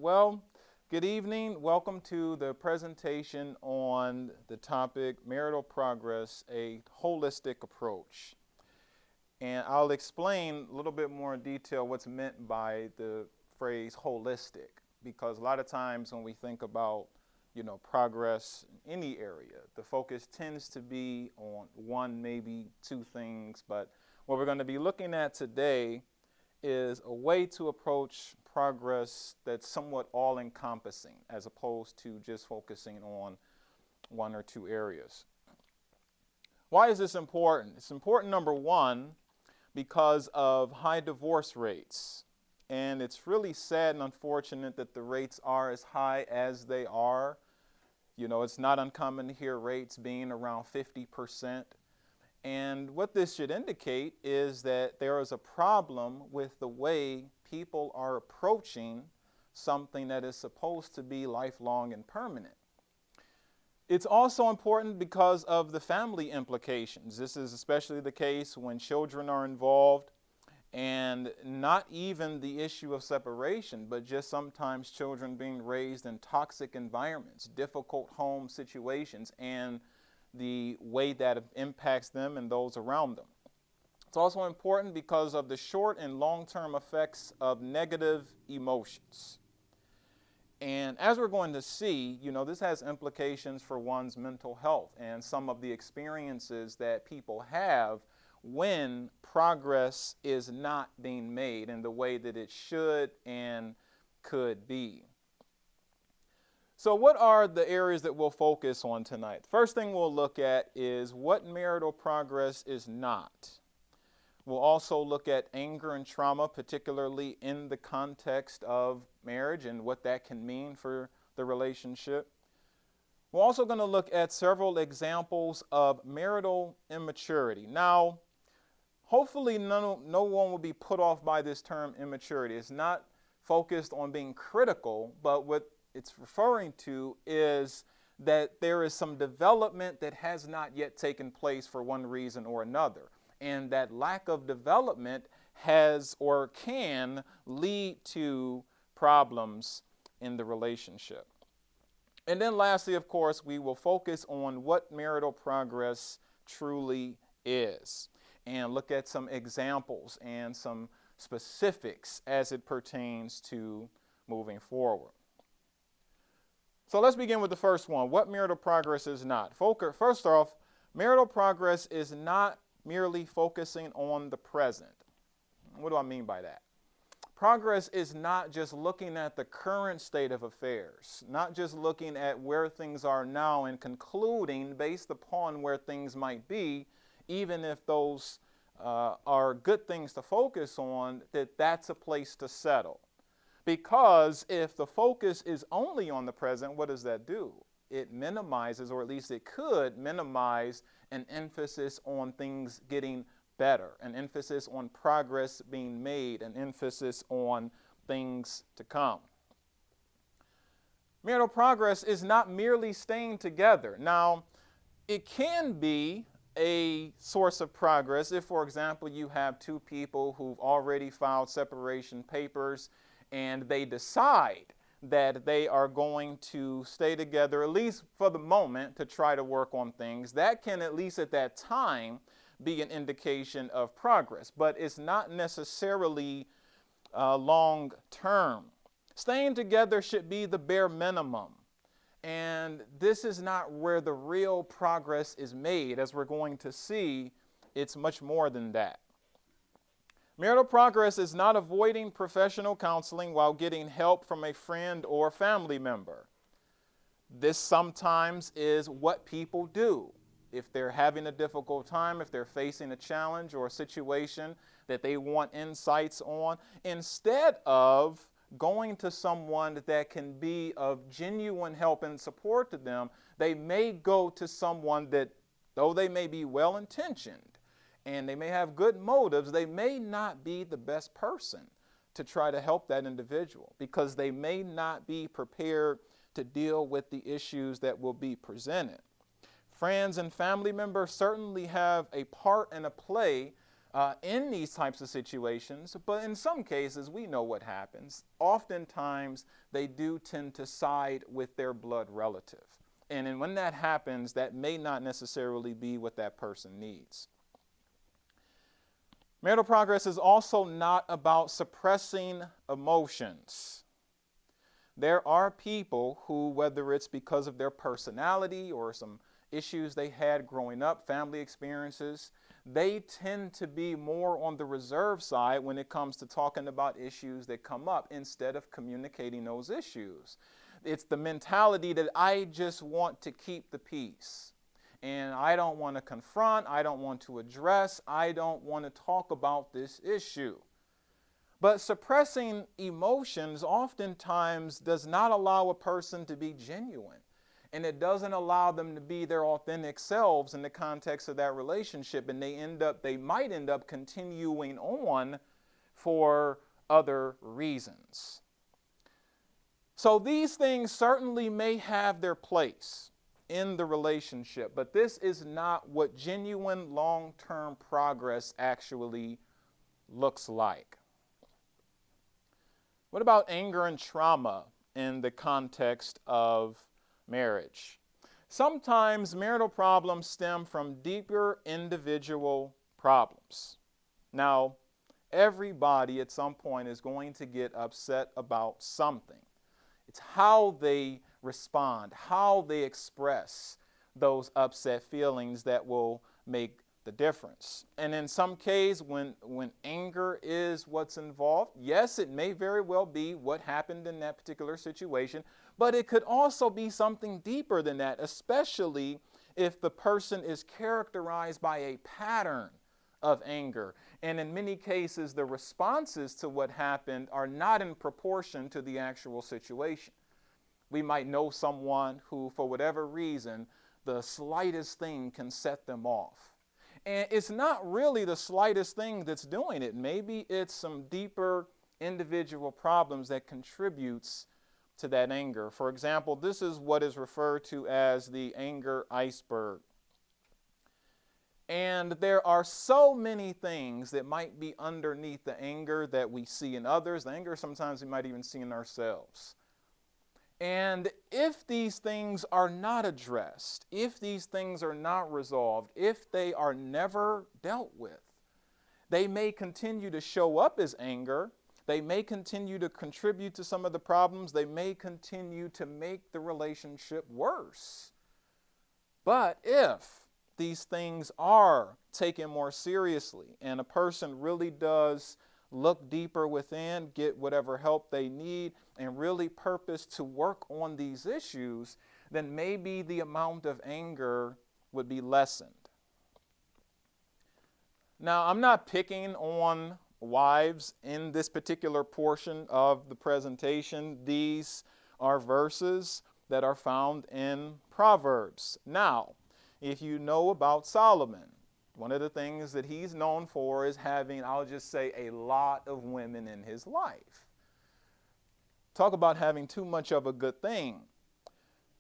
Well, good evening. Welcome to the presentation on the topic marital progress, a holistic approach. And I'll explain a little bit more in detail what's meant by the phrase holistic, because a lot of times when we think about, progress in any area, the focus tends to be on one, maybe two things. But what we're going to be looking at today is a way to approach progress that's somewhat all-encompassing as opposed to just focusing on one or two areas. Why is this important? It's important, number one, because of high divorce rates. And it's really sad and unfortunate that the rates are as high as they are. It's not uncommon to hear rates being around 50%. And what this should indicate is that there is a problem with the way people are approaching something that is supposed to be lifelong and permanent. It's also important because of the family implications. This is especially the case when children are involved, and not even the issue of separation, but just sometimes children being raised in toxic environments, difficult home situations, and the way that impacts them and those around them. It's also important because of the short and long-term effects of negative emotions. And as we're going to see, this has implications for one's mental health and some of the experiences that people have when progress is not being made in the way that it should and could be. So what are the areas that we'll focus on tonight? First thing we'll look at is what marital progress is not. We'll also look at anger and trauma, particularly in the context of marriage and what that can mean for the relationship. We're also going to look at several examples of marital immaturity. Now, hopefully no one will be put off by this term immaturity. It's not focused on being critical, but what it's referring to is that there is some development that has not yet taken place for one reason or another. And that lack of development has or can lead to problems in the relationship. And then lastly, of course, we will focus on what marital progress truly is and look at some examples and some specifics as it pertains to moving forward. So let's begin with the first one. What marital progress is not? First off, marital progress is not merely focusing on the present. What do I mean by that? Progress is not just looking at the current state of affairs, not just looking at where things are now and concluding based upon where things might be, even if those are good things to focus on, that's a place to settle. Because if the focus is only on the present, what does that do? It minimizes, or at least it could minimize, an emphasis on things getting better, an emphasis on progress being made, an emphasis on things to come. Marital progress is not merely staying together. Now, it can be a source of progress if, for example, you have two people who've already filed separation papers and they decide that they are going to stay together, at least for the moment, to try to work on things. That can, at least at that time, be an indication of progress, but it's not necessarily long term. Staying together should be the bare minimum. And this is not where the real progress is made. As we're going to see, it's much more than that. Marital progress is not avoiding professional counseling while getting help from a friend or family member. This sometimes is what people do. If they're having a difficult time, if they're facing a challenge or a situation that they want insights on, instead of going to someone that can be of genuine help and support to them, they may go to someone that, though they may be well-intentioned and they may have good motives, they may not be the best person to try to help that individual because they may not be prepared to deal with the issues that will be presented. Friends and family members certainly have a part and a play, in these types of situations, but in some cases, we know what happens. Oftentimes, they do tend to side with their blood relative. And then when that happens, that may not necessarily be what that person needs. Marital progress is also not about suppressing emotions. There are people who, whether it's because of their personality or some issues they had growing up, family experiences, they tend to be more on the reserve side when it comes to talking about issues that come up instead of communicating those issues. It's the mentality that I just want to keep the peace. And I don't want to confront, I don't want to address, I don't want to talk about this issue. But suppressing emotions oftentimes does not allow a person to be genuine. And it doesn't allow them to be their authentic selves in the context of that relationship. And they might end up continuing on for other reasons. So these things certainly may have their place in the relationship, but this is not what genuine long-term progress actually looks like. What about anger and trauma in the context of marriage? Sometimes marital problems stem from deeper individual problems. Now, everybody at some point is going to get upset about something. It's how they respond, how they express those upset feelings that will make the difference. And in some cases, when anger is what's involved, yes, it may very well be what happened in that particular situation, but it could also be something deeper than that, especially if the person is characterized by a pattern of anger. And in many cases, the responses to what happened are not in proportion to the actual situation. We might know someone who, for whatever reason, the slightest thing can set them off. And it's not really the slightest thing that's doing it. Maybe it's some deeper individual problems that contributes to that anger. For example, this is what is referred to as the anger iceberg. And there are so many things that might be underneath the anger that we see in others. The anger sometimes we might even see in ourselves. And if these things are not addressed, if these things are not resolved, if they are never dealt with, they may continue to show up as anger. They may continue to contribute to some of the problems. They may continue to make the relationship worse. But if these things are taken more seriously and a person really does look deeper within, get whatever help they need, and really purpose to work on these issues, then maybe the amount of anger would be lessened. Now, I'm not picking on wives in this particular portion of the presentation. These are verses that are found in Proverbs. Now, if you know about Solomon, one of the things that he's known for is having, I'll just say, a lot of women in his life. Talk about having too much of a good thing.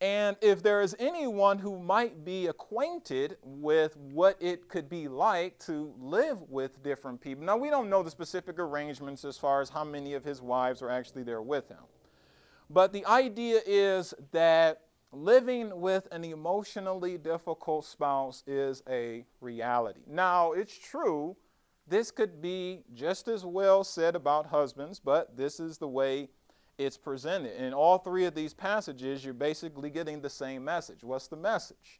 And if there is anyone who might be acquainted with what it could be like to live with different people. Now, we don't know the specific arrangements as far as how many of his wives are actually there with him. But the idea is that living with an emotionally difficult spouse is a reality. Now, it's true, this could be just as well said about husbands, but this is the way it's presented. In all three of these passages, you're basically getting the same message. What's the message?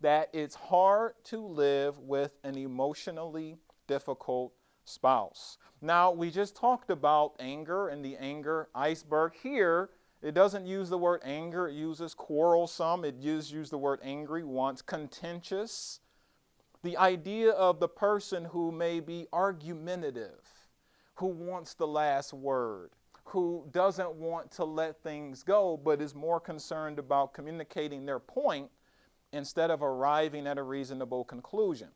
That it's hard to live with an emotionally difficult spouse. Now, we just talked about anger and the anger iceberg. Here, it doesn't use the word anger. It uses quarrelsome. It uses the word angry once. Contentious. The idea of the person who may be argumentative, who wants the last word, who doesn't want to let things go, but is more concerned about communicating their point instead of arriving at a reasonable conclusion.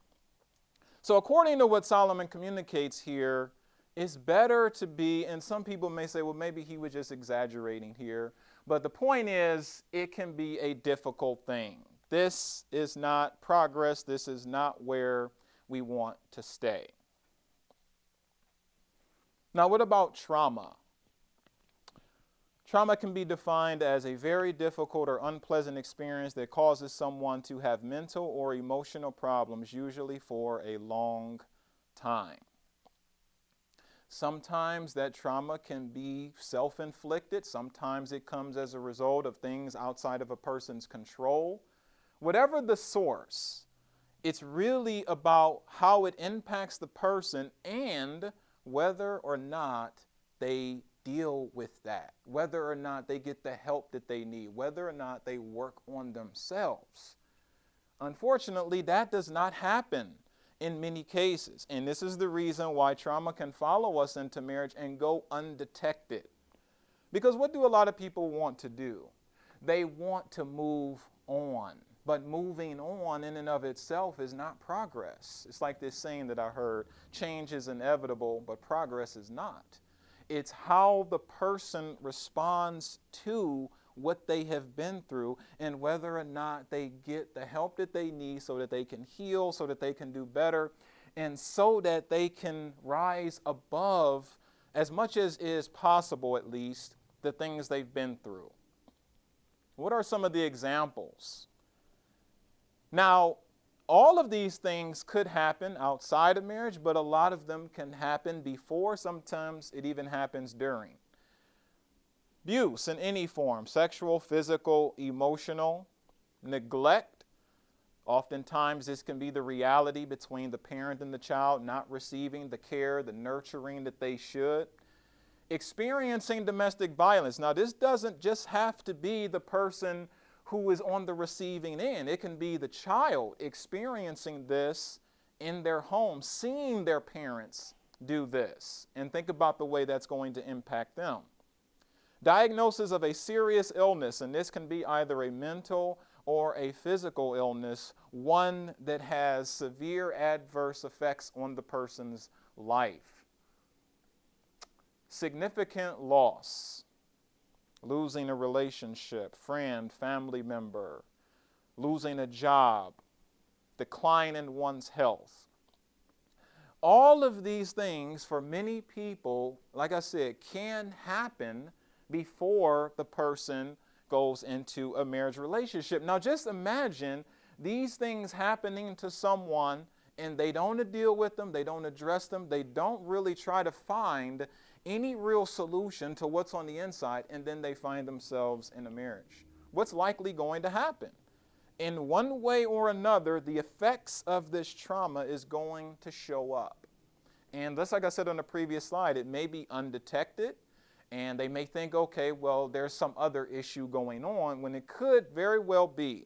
So according to what Solomon communicates here, it's better to be, and some people may say, well, maybe he was just exaggerating here. But the point is, it can be a difficult thing. This is not progress. This is not where we want to stay. Now, what about trauma? Trauma can be defined as a very difficult or unpleasant experience that causes someone to have mental or emotional problems, usually for a long time. Sometimes that trauma can be self-inflicted. Sometimes it comes as a result of things outside of a person's control. Whatever the source, it's really about how it impacts the person and whether or not they deal with that, whether or not they get the help that they need, whether or not they work on themselves. Unfortunately, that does not happen in many cases, and this is the reason why trauma can follow us into marriage and go undetected. Because what do a lot of people want to do? They want to move on, but moving on in and of itself is not progress. It's like this saying that I heard, change is inevitable, but progress is not. It's how the person responds to what they have been through and whether or not they get the help that they need so that they can heal, so that they can do better, and so that they can rise above, as much as is possible at least, the things they've been through. What are some of the examples? Now, all of these things could happen outside of marriage, but a lot of them can happen before. Sometimes it even happens during. Abuse in any form, sexual, physical, emotional, neglect. Oftentimes this can be the reality between the parent and the child not receiving the care, the nurturing that they should. Experiencing domestic violence. Now, this doesn't just have to be the person who is on the receiving end. It can be the child experiencing this in their home, seeing their parents do this, and think about the way that's going to impact them. Diagnosis of a serious illness, and this can be either a mental or a physical illness, one that has severe adverse effects on the person's life. Significant loss. Losing a relationship, friend, family member, losing a job, decline in one's health. All of these things for many people, like I said, can happen before the person goes into a marriage relationship. Now just imagine these things happening to someone and they don't deal with them, they don't address them, they don't really try to find any real solution to what's on the inside, and then they find themselves in a marriage. What's likely going to happen? In one way or another, the effects of this trauma is going to show up. And just like I said on the previous slide, it may be undetected, and they may think, okay, well, there's some other issue going on, when it could very well be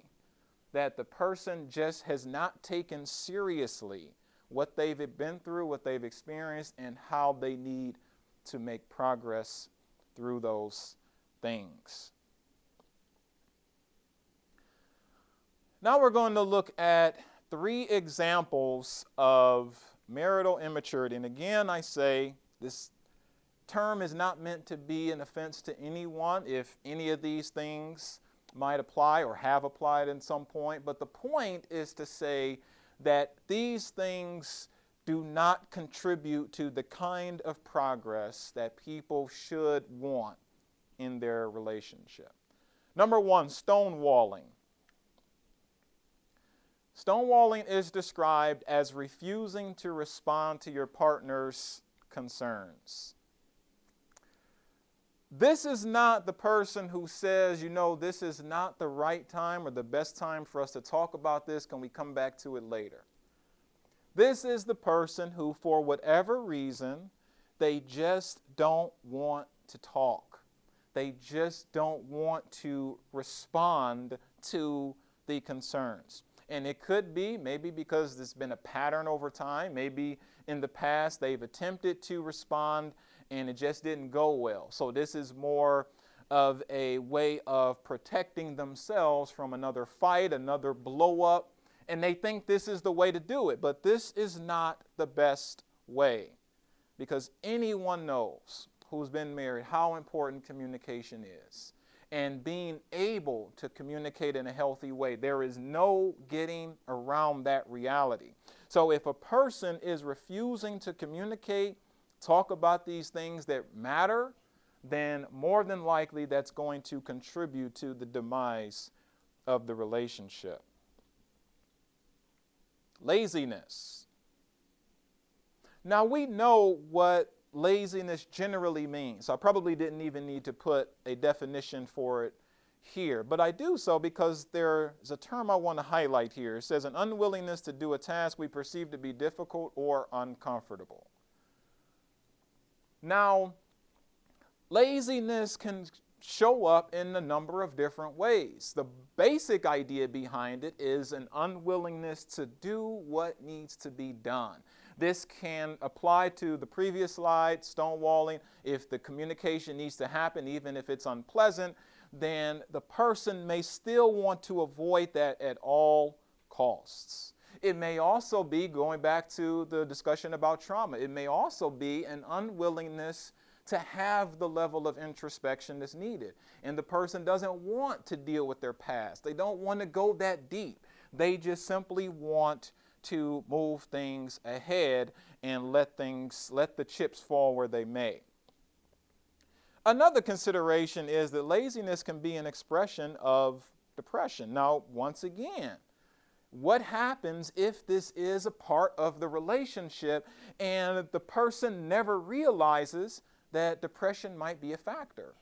that the person just has not taken seriously what they've been through, what they've experienced, and how they need to make progress through those things. Now we're going to look at 3 examples of marital immaturity. And again, I say this term is not meant to be an offense to anyone if any of these things might apply or have applied at some point. But the point is to say that these things do not contribute to the kind of progress that people should want in their relationship. Number 1, stonewalling. Stonewalling is described as refusing to respond to your partner's concerns. This is not the person who says, you know, this is not the right time or the best time for us to talk about this. Can we come back to it later? This is the person who, for whatever reason, they just don't want to talk. They just don't want to respond to the concerns. And it could be maybe because there's been a pattern over time. Maybe in the past they've attempted to respond and it just didn't go well. So this is more of a way of protecting themselves from another fight, another blow up. And they think this is the way to do it, but this is not the best way, because anyone knows who's been married how important communication is, and being able to communicate in a healthy way. There is no getting around that reality. So if a person is refusing to communicate talk about these things that matter, then more than likely that's going to contribute to the demise of the relationship. Laziness. Now we know what laziness generally means. I probably didn't even need to put a definition for it here, but I do so because there's a term I want to highlight here. It says an unwillingness to do a task we perceive to be difficult or uncomfortable. Now, laziness can show up in a number of different ways. The basic idea behind it is an unwillingness to do what needs to be done. This can apply to the previous slide, stonewalling. If the communication needs to happen, even if it's unpleasant, then the person may still want to avoid that at all costs. It may also be, going back to the discussion about trauma, it may also be an unwillingness to have the level of introspection that's needed. And the person doesn't want to deal with their past. They don't want to go that deep. They just simply want to move things ahead and let the chips fall where they may. Another consideration is that laziness can be an expression of depression. Now, once again, what happens if this is a part of the relationship and the person never realizes that depression might be a factor?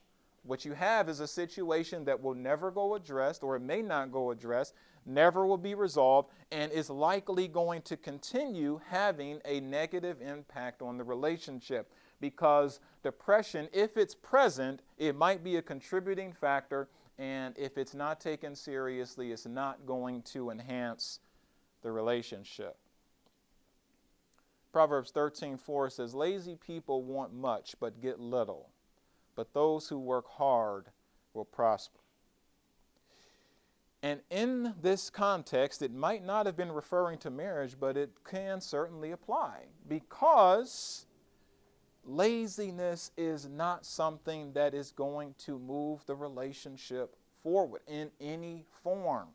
What you have is a situation that will never go addressed, or it may not go addressed, never will be resolved, and is likely going to continue having a negative impact on the relationship. Because depression, if it's present, it might be a contributing factor, and if it's not taken seriously, it's not going to enhance the relationship. Proverbs 13:4 says, lazy people want much but get little, but those who work hard will prosper. And in this context, it might not have been referring to marriage, but it can certainly apply, because laziness is not something that is going to move the relationship forward in any form.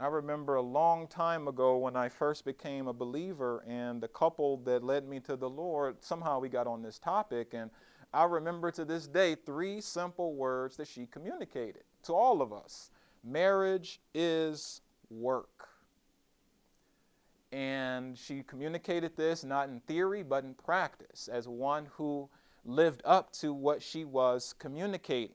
I remember a long time ago when I first became a believer, and the couple that led me to the Lord, somehow we got on this topic, and I remember to this day 3 simple words that she communicated to all of us. Marriage is work. And she communicated this not in theory but in practice, as one who lived up to what she was communicating.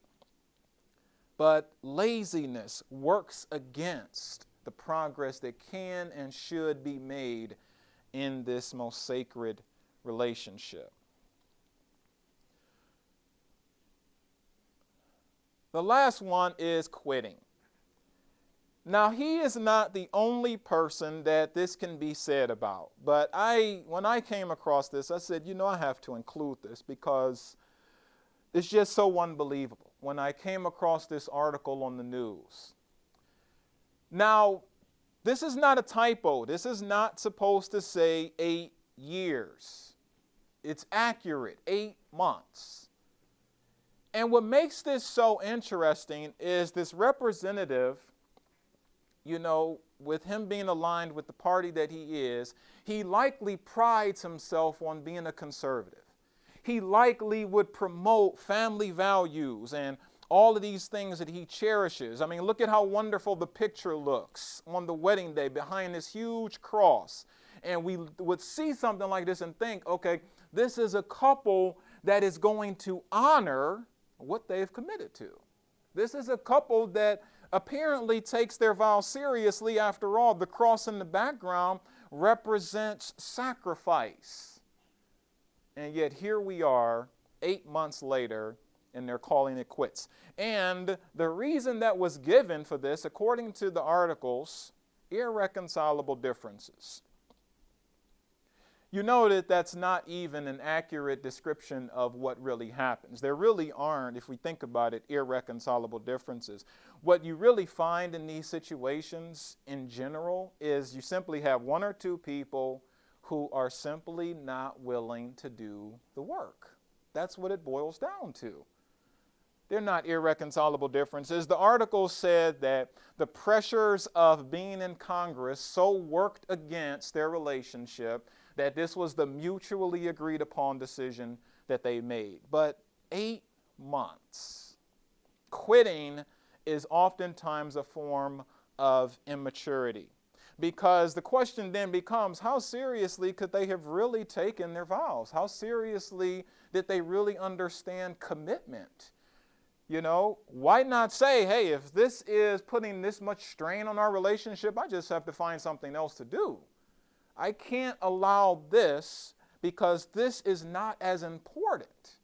But laziness works against the progress that can and should be made in this most sacred relationship. The last one is quitting. Now, he is not the only person that this can be said about, but when I came across this, I said, I have to include this because it's just so unbelievable. When I came across this article on the news. Now, this is not a typo. This is not supposed to say 8 years. It's accurate, 8 months. And what makes this so interesting is this representative, with him being aligned with the party that he is, he likely prides himself on being a conservative. He likely would promote family values and all of these things that he cherishes. I mean, look at how wonderful the picture looks on the wedding day behind this huge cross. And we would see something like this and think, okay, this is a couple that is going to honor what they've committed to. This is a couple that apparently takes their vow seriously. After all, the cross in the background represents sacrifice. And yet here we are 8 months later, and they're calling it quits. And the reason that was given for this, according to the articles, irreconcilable differences. You know that that's not even an accurate description of what really happens. There really aren't, if we think about it, irreconcilable differences. What you really find in these situations in general is you simply have 1 or 2 people who are simply not willing to do the work. That's what it boils down to. They're not irreconcilable differences. The article said that the pressures of being in Congress so worked against their relationship that this was the mutually agreed upon decision that they made. But 8 months. Quitting is oftentimes a form of immaturity, because the question then becomes, how seriously could they have really taken their vows? How seriously did they really understand commitment? You know, why not say, hey, if this is putting this much strain on our relationship, I just have to find something else to do. I can't allow this because this is not as important.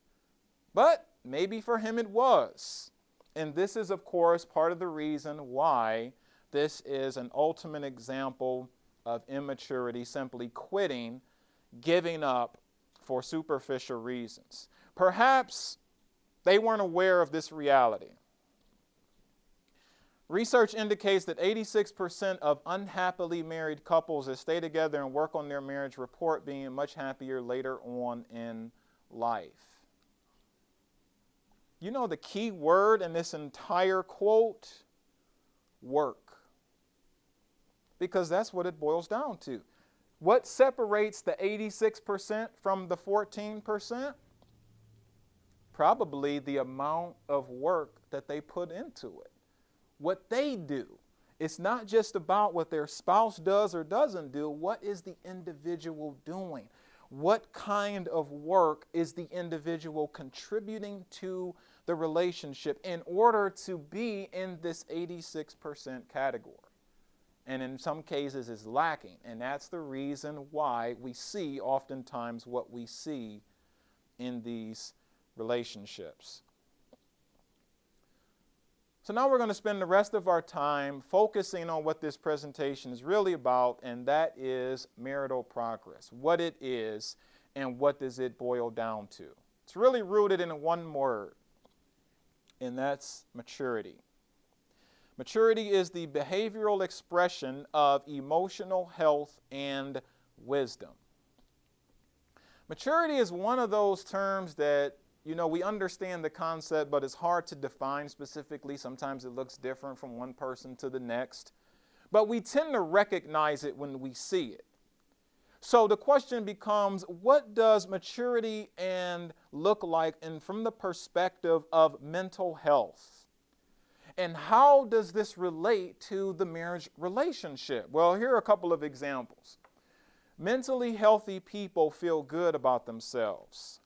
But maybe for him it was. And this is, of course, part of the reason why this is an ultimate example of immaturity, simply quitting, giving up for superficial reasons. Perhaps they weren't aware of this reality. Research indicates that 86% of unhappily married couples that stay together and work on their marriage report being much happier later on in life. You know the key word in this entire quote? Work. Because that's what it boils down to. What separates the 86% from the 14%? Probably the amount of work that they put into it. What they do. It's not just about what their spouse does or doesn't do. What is the individual doing? What kind of work is the individual contributing to the relationship in order to be in this 86% category? And in some cases is lacking. And that's the reason why we see oftentimes what we see in these relationships. So now we're going to spend the rest of our time focusing on what this presentation is really about, and that is marital progress, what it is and what does it boil down to. It's really rooted in one word, and that's maturity. Maturity is the behavioral expression of emotional health and wisdom. Maturity is one of those terms that, you know, we understand the concept, but it's hard to define specifically. Sometimes it looks different from one person to the next. But we tend to recognize it when we see it. So the question becomes, what does maturity look like from the perspective of mental health? And how does this relate to the marriage relationship? Well, here are a couple of examples. Mentally healthy people feel good about themselves.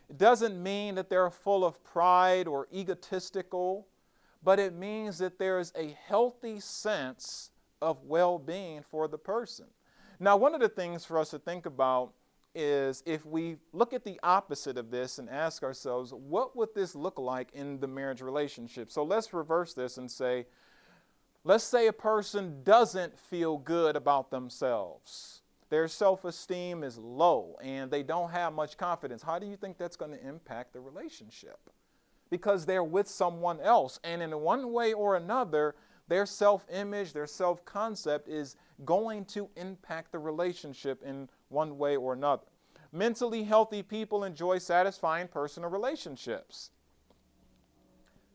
It doesn't mean that they're full of pride or egotistical, but it means that there is a healthy sense of well-being for the person. Now, one of the things for us to think about is if we look at the opposite of this and ask ourselves, what would this look like in the marriage relationship? So let's reverse this and say, let's say a person doesn't feel good about themselves. Their self-esteem is low and they don't have much confidence. How do you think that's going to impact the relationship? Because they're with someone else, and in one way or another, their self-image, their self-concept is going to impact the relationship in one way or another. Mentally healthy people enjoy satisfying personal relationships.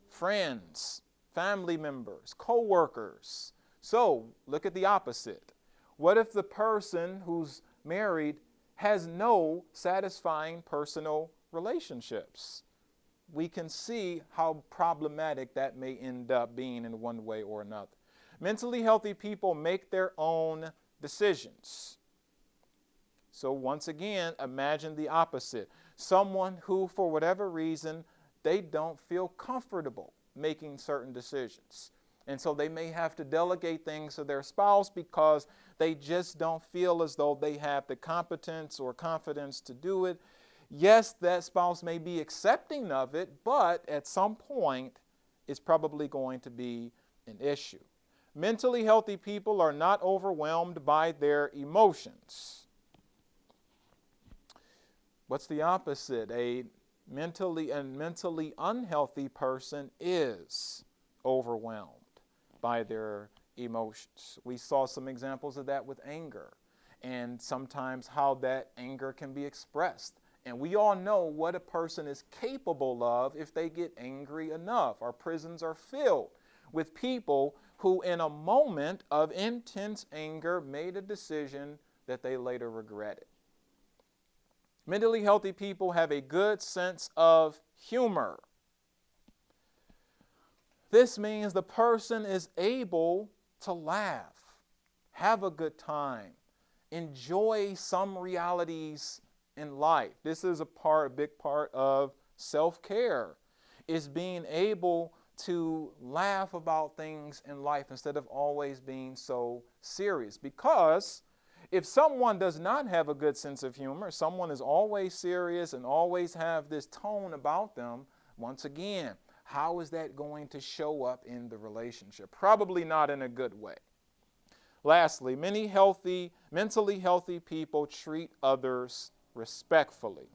Friends, family members, co-workers. So look at the opposite. What if the person who's married has no satisfying personal relationships? We can see how problematic that may end up being in one way or another. Mentally healthy people make their own decisions. So once again, imagine the opposite. Someone who, for whatever reason, they don't feel comfortable making certain decisions. And so they may have to delegate things to their spouse because they just don't feel as though they have the competence or confidence to do it. Yes, that spouse may be accepting of it, but at some point, it's probably going to be an issue. Mentally healthy people are not overwhelmed by their emotions. What's the opposite? A mentally unhealthy person is overwhelmed by their emotions. We saw some examples of that with anger, and sometimes how that anger can be expressed. And we all know what a person is capable of if they get angry enough. Our prisons are filled with people who in a moment of intense anger made a decision that they later regretted. Mentally healthy people have a good sense of humor. This means the person is able to laugh, have a good time, enjoy some realities in life. This is a big part of self-care, is being able to laugh about things in life instead of always being so serious. Because if someone does not have a good sense of humor, someone is always serious and always have this tone about them, once again, how is that going to show up in the relationship? Probably not in a good way. Lastly, many mentally healthy people treat others respectfully.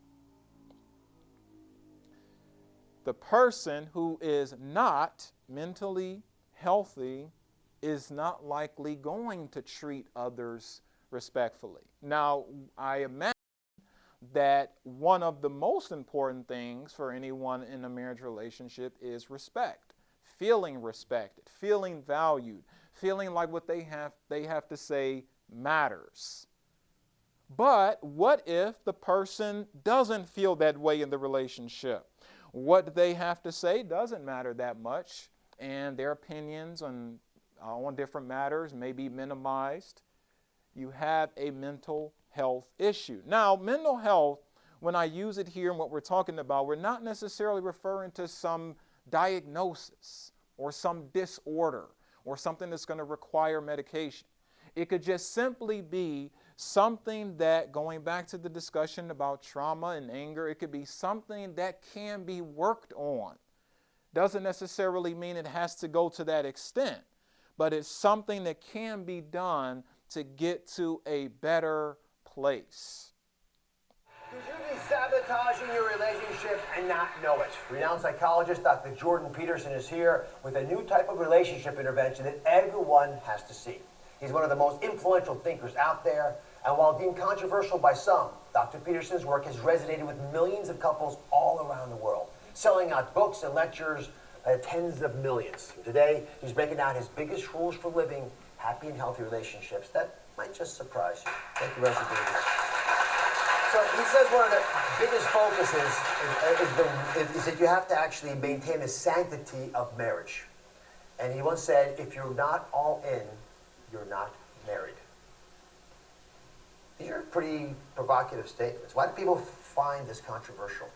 The person who is not mentally healthy is not likely going to treat others respectfully. Now, I imagine that one of the most important things for anyone in a marriage relationship is respect. Feeling respected, feeling valued, feeling like what they have to say matters. But what if the person doesn't feel that way in the relationship? What they have to say doesn't matter that much, and their opinions on different matters may be minimized. You have a mental health issue. Now, mental health, when I use it here and what we're talking about, we're not necessarily referring to some diagnosis or some disorder or something that's going to require medication. It could just simply be something that, going back to the discussion about trauma and anger, it could be something that can be worked on. Doesn't necessarily mean it has to go to that extent, but it's something that can be done to get to a better place. Could you be sabotaging your relationship and not know it? Renowned psychologist Dr. Jordan Peterson is here with a new type of relationship intervention that everyone has to see. He's one of the most influential thinkers out there, and while deemed controversial by some, Dr. Peterson's work has resonated with millions of couples all around the world, selling out books and lectures at tens of millions. Today, he's breaking down his biggest rules for living happy and healthy relationships. That might just surprise you. Thank you very much for being here. So he says one of the biggest focuses is that you have to actually maintain the sanctity of marriage. And he once said, if you're not all in, you're not married. These are pretty provocative statements. Why do people find this controversial?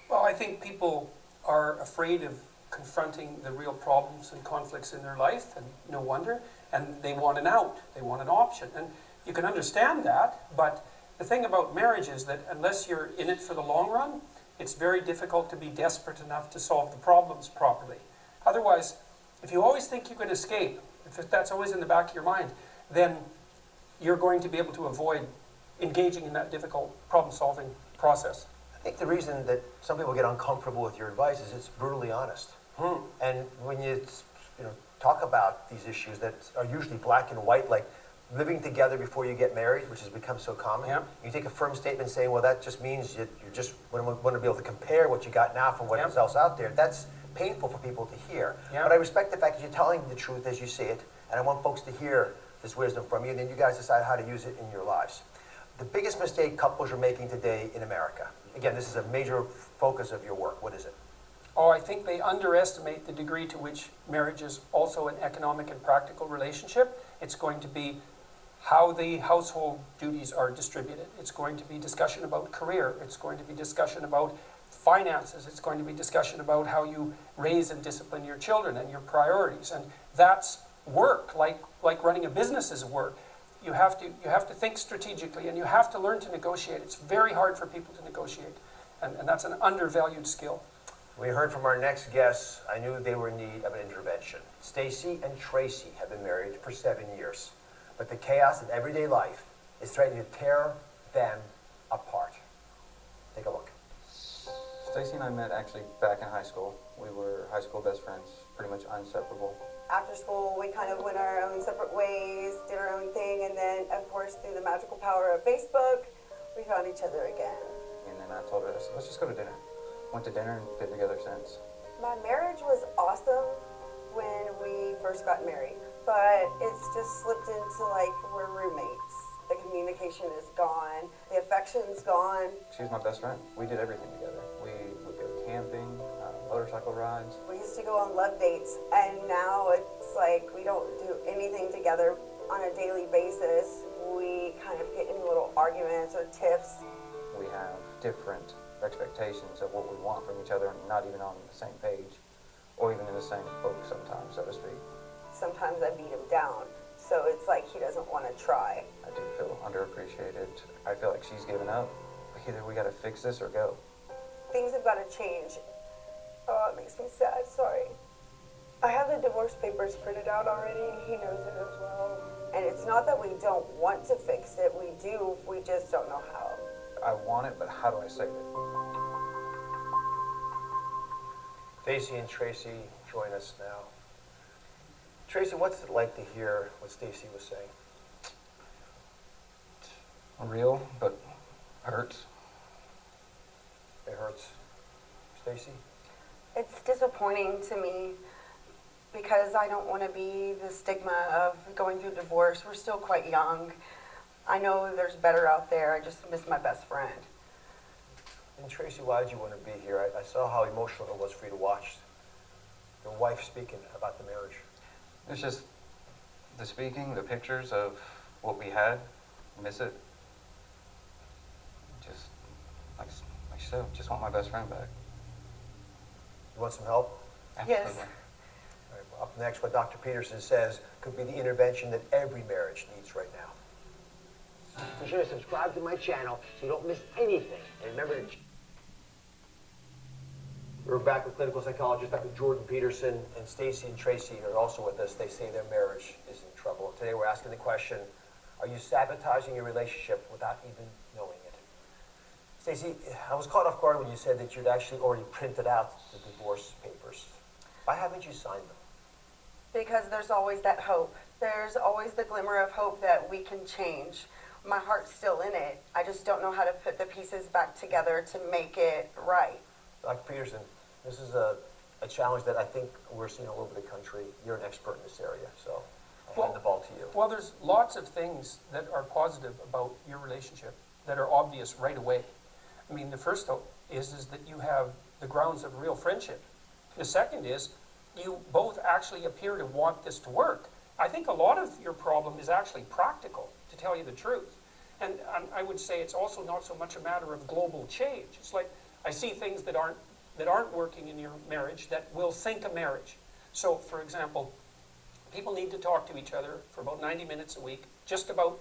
Well, I think people are afraid of confronting the real problems and conflicts in their life, and no wonder, and they want an out, they want an option. And you can understand that, but the thing about marriage is that unless you're in it for the long run, it's very difficult to be desperate enough to solve the problems properly. Otherwise, if you always think you can escape, if that's always in the back of your mind, then you're going to be able to avoid engaging in that difficult problem-solving process. I think the reason that some people get uncomfortable with your advice is it's brutally honest. And when you talk about these issues that are usually black and white, like living together before you get married, which has become so common, you take a firm statement saying, well, that just means you just want to be able to compare what you got now from what else out there. That's painful for people to hear. But I respect the fact that you're telling the truth as you see it, and I want folks to hear this wisdom from you, and then you guys decide how to use it in your lives. The biggest mistake couples are making today in America, again, this is a major focus of your work. What is it? Oh, I think they underestimate the degree to which marriage is also an economic and practical relationship. It's going to be how the household duties are distributed. It's going to be discussion about career. It's going to be discussion about finances. It's going to be discussion about how you raise and discipline your children and your priorities. And that's work, like running a business is work. You have to think strategically, and you have to learn to negotiate. It's very hard for people to negotiate, and that's an undervalued skill. We heard from our next guests. I knew they were in need of an intervention. Stacy and Tracy have been married for 7 years, but the chaos in everyday life is threatening to tear them apart. Take a look. Stacy and I met actually back in high school. We were high school best friends, pretty much inseparable. After school, we kind of went our own separate ways, did our own thing, and then, of course, through the magical power of Facebook, we found each other again. And then I told her, let's just go to dinner. Went to dinner and been together since. My marriage was awesome when we first got married, but it's just slipped into like we're roommates. The communication is gone. The affection's gone. She's my best friend. We did everything together. We would go camping, motorcycle rides. We used to go on love dates, and now it's like we don't do anything together on a daily basis. We kind of get in little arguments or tiffs. We have different expectations of what we want from each other and not even on the same page or even in the same book sometimes, so to speak. Sometimes I beat him down, so it's like he doesn't want to try. I do feel underappreciated. I feel like she's given up. Either we got to fix this or go. Things have got to change. Oh, it makes me sad, sorry. I have the divorce papers printed out already, and he knows it as well. And it's not that we don't want to fix it, we do, we just don't know how. I want it, but how do I save it? Stacy and Tracy join us now. Tracy, what's it like to hear what Stacy was saying? Real, but hurts. It hurts. Stacy? It's disappointing to me because I don't want to be the stigma of going through divorce. We're still quite young. I know there's better out there. I just miss my best friend. And Tracy, why did you want to be here? I saw how emotional it was for you to watch your wife speaking about the marriage. It's just the speaking, the pictures of what we had, miss it. Just, like you said, just want my best friend back. You want some help? Yes. All right, well, up next, what Dr. Peterson says could be the intervention that every marriage needs right now. Be sure to subscribe to my channel so you don't miss anything. And remember to... We're back with clinical psychologist Dr. Jordan Peterson, and Stacy and Tracy are also with us. They say their marriage is in trouble. Today we're asking the question, are you sabotaging your relationship without even knowing it? Stacy, I was caught off guard when you said that you'd actually already printed out the divorce papers. Why haven't you signed them? Because there's always that hope. There's always the glimmer of hope that we can change. My heart's still in it. I just don't know how to put the pieces back together to make it right. Dr. Peterson, this is a challenge that I think we're seeing all over the country. You're an expert in this area, so I hand the ball to you. Well, there's lots of things that are positive about your relationship that are obvious right away. I mean, the first is that you have the grounds of real friendship. The second is you both actually appear to want this to work. I think a lot of your problem is actually practical, to tell you the truth. And I would say it's also not so much a matter of global change. It's like I see things that aren't working in your marriage that will sink a marriage. So, for example, people need to talk to each other for about 90 minutes a week, just about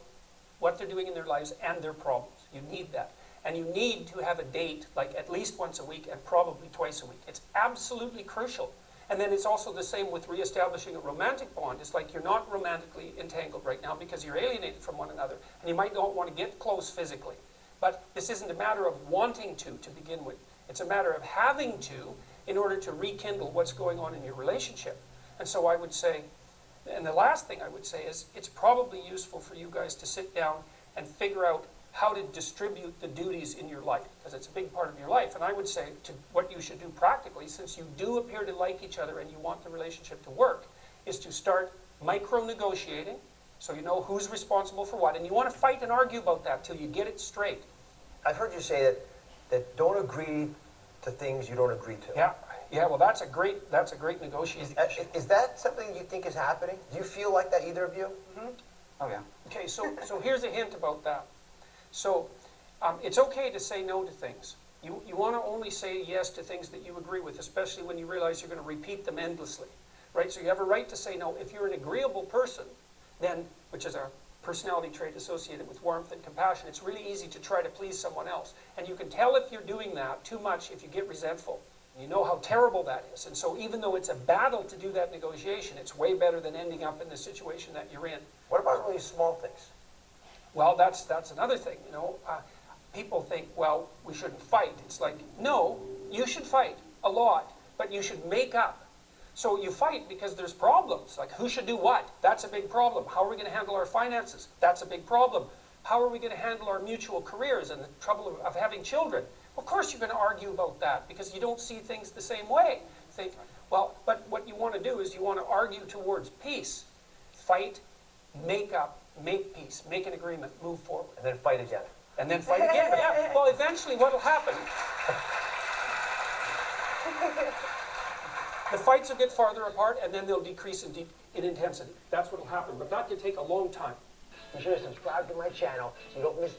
what they're doing in their lives and their problems. You need that. And you need to have a date, like at least once a week and probably twice a week. It's absolutely crucial. And then it's also the same with reestablishing a romantic bond. It's like you're not romantically entangled right now because you're alienated from one another. And you might not want to get close physically. But this isn't a matter of wanting to begin with. It's a matter of having to in order to rekindle what's going on in your relationship. And so I would say, and the last thing I would say is, it's probably useful for you guys to sit down and figure out how to distribute the duties in your life, because it's a big part of your life. And I would say what you should do practically, since you do appear to like each other and you want the relationship to work, is to start micro-negotiating, so you know who's responsible for what. And you want to fight and argue about that till you get it straight. I've heard you say that don't agree to things you don't agree to. Yeah. Well, that's a great negotiation. Is that something you think is happening? Do you feel like that, either of you? Mm-hmm. Oh, yeah. Okay, so here's a hint about that. So it's okay to say no to things. You want to only say yes to things that you agree with, especially when you realize you're going to repeat them endlessly, right? So you have a right to say no. If you're an agreeable person, then, which is a personality trait associated with warmth and compassion, it's really easy to try to please someone else. And you can tell if you're doing that too much if you get resentful. You know how terrible that is. And so even though it's a battle to do that negotiation, it's way better than ending up in the situation that you're in. What about really small things? Well, that's another thing, you know. People think, well, we shouldn't fight. It's like, no, you should fight a lot, but you should make up. So you fight because there's problems, like who should do what? That's a big problem. How are we going to handle our finances? That's a big problem. How are we going to handle our mutual careers and the trouble of having children? Of course you're going to argue about that because you don't see things the same way. Think, well, but what you want to do is you want to argue towards peace. Fight, make up, make peace, make an agreement, move forward. And then fight again. And then fight again. Yeah. Well, eventually what will happen, the fights will get farther apart and then they'll decrease in intensity. That's what will happen. But that can take a long time. Be sure to subscribe to my channel so you don't miss.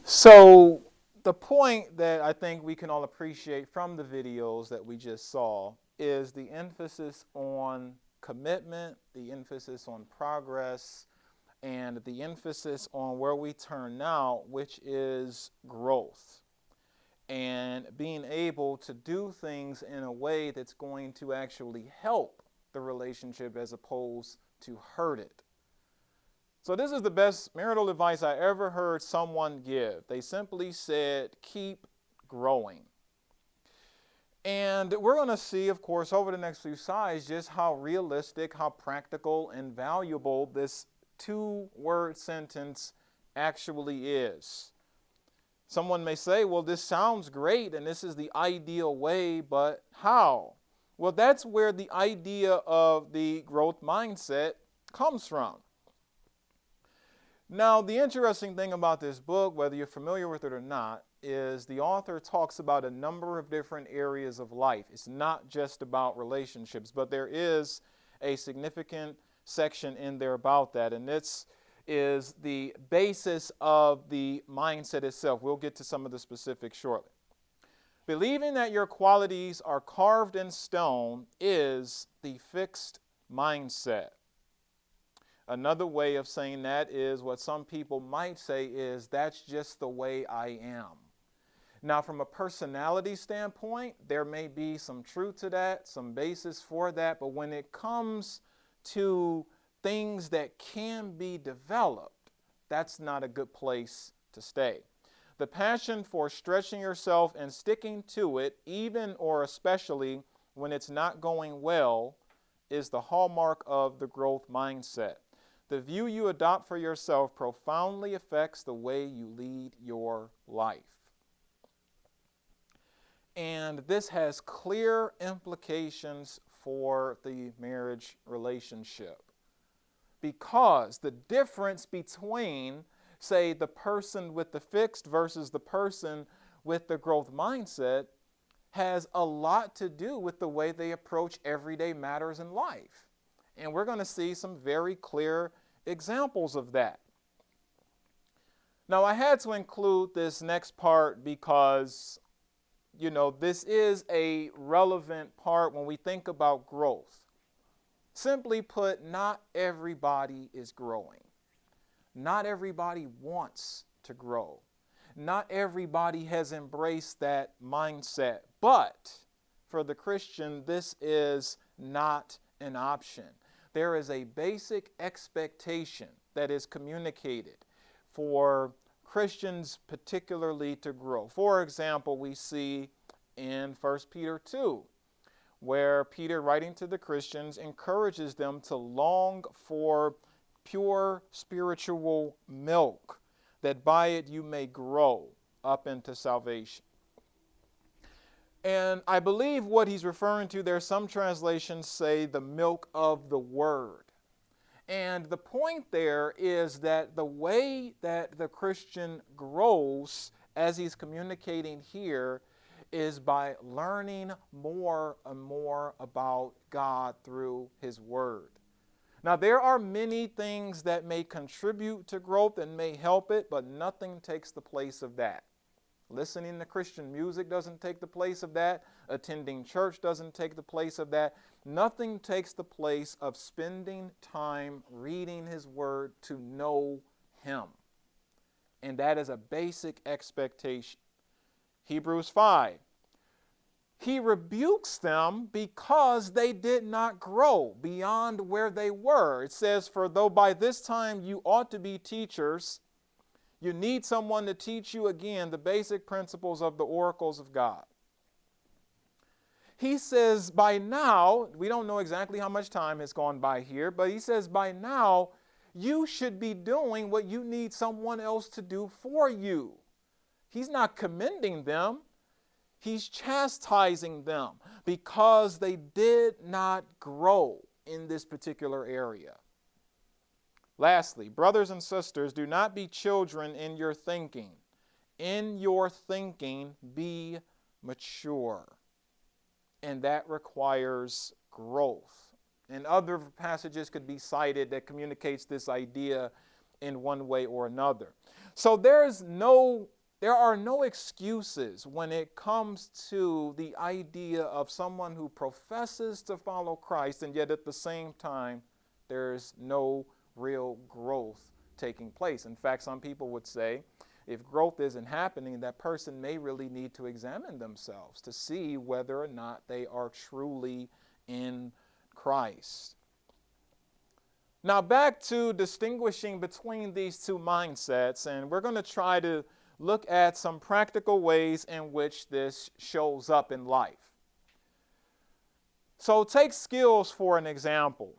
So the point that I think we can all appreciate from the videos that we just saw is the emphasis on commitment, the emphasis on progress, and the emphasis on where we turn now, which is growth. And being able to do things in a way that's going to actually help the relationship as opposed to hurt it. So this is the best marital advice I ever heard someone give. They simply said, keep growing. And we're going to see, of course, over the next few slides, just how realistic, how practical, and valuable this two-word sentence actually is. Someone may say, well, this sounds great, and this is the ideal way, but how? Well, that's where the idea of the growth mindset comes from. Now, the interesting thing about this book, whether you're familiar with it or not, is the author talks about a number of different areas of life. It's not just about relationships, but there is a significant section in there about that, and this is the basis of the mindset itself. We'll get to some of the specifics shortly. Believing that your qualities are carved in stone is the fixed mindset. Another way of saying that is what some people might say is, that's just the way I am. Now, from a personality standpoint, there may be some truth to that, some basis for that, but when it comes to things that can be developed, that's not a good place to stay. The passion for stretching yourself and sticking to it, even or especially when it's not going well, is the hallmark of the growth mindset. The view you adopt for yourself profoundly affects the way you lead your life. And this has clear implications for the marriage relationship. Because the difference between, say, the person with the fixed versus the person with the growth mindset has a lot to do with the way they approach everyday matters in life. And we're going to see some very clear examples of that. Now, I had to include this next part because, you know, this is a relevant part when we think about growth. Simply put, not everybody is growing. Not everybody wants to grow. Not everybody has embraced that mindset. But for the Christian, this is not an option. There is a basic expectation that is communicated for Christians particularly to grow. For example, we see in 1 Peter 2, where Peter, writing to the Christians, encourages them to long for pure spiritual milk, that by it you may grow up into salvation. And I believe what he's referring to there, some translations say the milk of the word. And the point there is that the way that the Christian grows, as he's communicating here, is by learning more and more about God through his word. Now, there are many things that may contribute to growth and may help it, but nothing takes the place of that. Listening to Christian music doesn't take the place of that. Attending church doesn't take the place of that. Nothing takes the place of spending time reading his word to know him. And that is a basic expectation. Hebrews 5. He rebukes them because they did not grow beyond where they were. It says, for though by this time you ought to be teachers, you need someone to teach you again the basic principles of the oracles of God. He says by now, we don't know exactly how much time has gone by here, but he says by now you should be doing what you need someone else to do for you. He's not commending them. He's chastising them because they did not grow in this particular area. Lastly, brothers and sisters, do not be children in your thinking. In your thinking, be mature. And that requires growth. And other passages could be cited that communicates this idea in one way or another. So there are no excuses when it comes to the idea of someone who professes to follow Christ, and yet at the same time, there's no real growth taking place. In fact, some people would say, if growth isn't happening, that person may really need to examine themselves to see whether or not they are truly in Christ. Now, back to distinguishing between these two mindsets, and we're going to try to look at some practical ways in which this shows up in life. So take skills for an example.